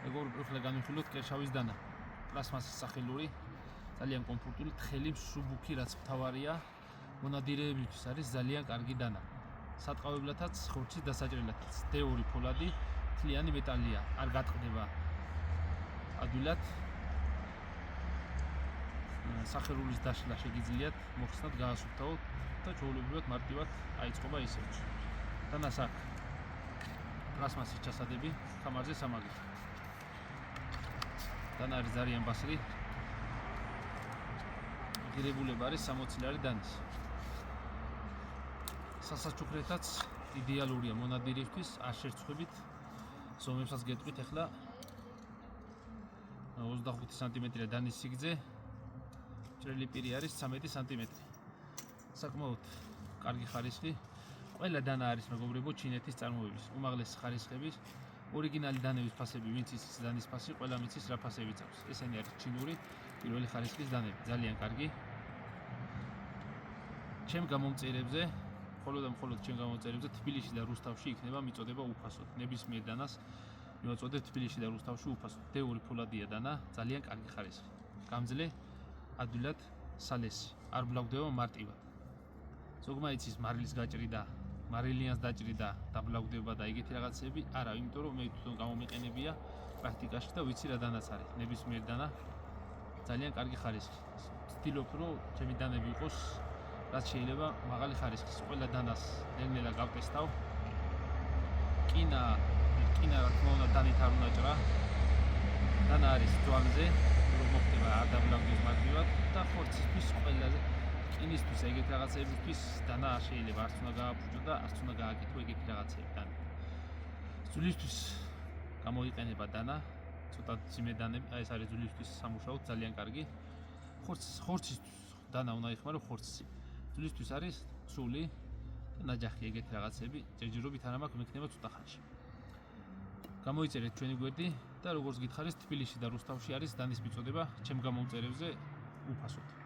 მეგობრებო, ეხლა განვიხილოთ კერშავის დანა. პლასმასის სახელური, ძალიან კომფორტული, თხელი, მსუბუქი, რაც მთავარია, მონადირეებისთვის არის ძალიან კარგი დანა. სატყავებლათაც, ხორცის დასაჭრელათაც. D2 ფოლადი, თლიანი მეტალია, არ გატყდება ადვილად. სახელურის დაშლა შეგიძლიათ მოხსნათ, გაასუფთავოთ და ჩვეულებრივად მარტივად აიწყობა ისევ. დანას აქვს პლასმასის ჩასადები, ხამარზე სამაგრი. დანა არის ძალიან ბასრი. ღირებულება არის 60 ლარი დანის. სასაჩუქრეთაც იდეალურია მონადირისთვის, არ შერცხვებით. ზომებსაც გეტყვით ახლა 25 სანტიმეტრია დანის სიგრძე. ჭრელი პირი არის 13 სანტიმეტრი. საკმაოდ კარგი ხარისხი. ყველა დანა არის მეგობრებო ჩინეთის წარმოების, უმაღლესი ხარისხების. ორიგინალი დანების ფასები, ვინც იცის დანის ფასი, ყველა მიცის რა ფასებიც აქვს. ესენი არის ჩინური პირველი ხარისხის დანები, ძალიან კარგი. ჩემ გამომწერებზე, მხოლოდ და მხოლოდ ჩემ გამომწერებზე თბილისში და რუსთავში იქნება მიწოდება უფასოდ. ნებისმიერ დანას მივაწოდებ თბილისში და რუსთავში უფასოდ. D2 ფოლადია დანა, ძალიან კარგი ხარისხი. გამძლე, ადვილად სალესი, არ ბლავდება მარტივად. ზოგმა იცის მარილის გაჭრიდა, მარილიანს დაჭრიდა და ბლავდება და ეგეთი რაღაცები, არა, იმიტომ რომ მე თვითონ გამომიყენებია პრაქტიკაში და ვიცი რა დანაც არის. ნებისმიერ დანა ძალიან კარგი ხარისხი. ვცდილობ რომ ჩემი დანები იყოს რაც შეიძლება მაღალი ხარისხის. ყველა დანას ნელ-ნელა გავტესტავ. კინა რა თქმა უნდა დანით არ უნდა ჭრა. დანა არის ძვანზე, რომ მოხდება არ დაბლავდეს მარტივად და ხორცისთვის ყველაზე კინისთვის ეგეთ რაღაცებისთვის დანა არ შეიძლება, არც უნდა გააფუჭო და არც უნდა გააკეთო ეგეთი რაღაცები დანით. ძვლისთვის გამოიყენება დანა, ცოტა ძიმე დანები, ეს არის ძვლისთვის სამუშაოდ ძალიან კარგი. ხორცისთვის დანა უნდა იხმარო ხორცი. ძვლისთვის არის სული და ნაჯახი ეგეთი რაღაცები, ჯერჯერობით არ მაქვს, მექნება ცოტა ხანში. გამოიწერეთ ჩვენი გვერდი და როგორც გითხარით, თბილისში და რუსთავში არის დანის მიწოდება ჩემ გამომწერებზე უფასოდ.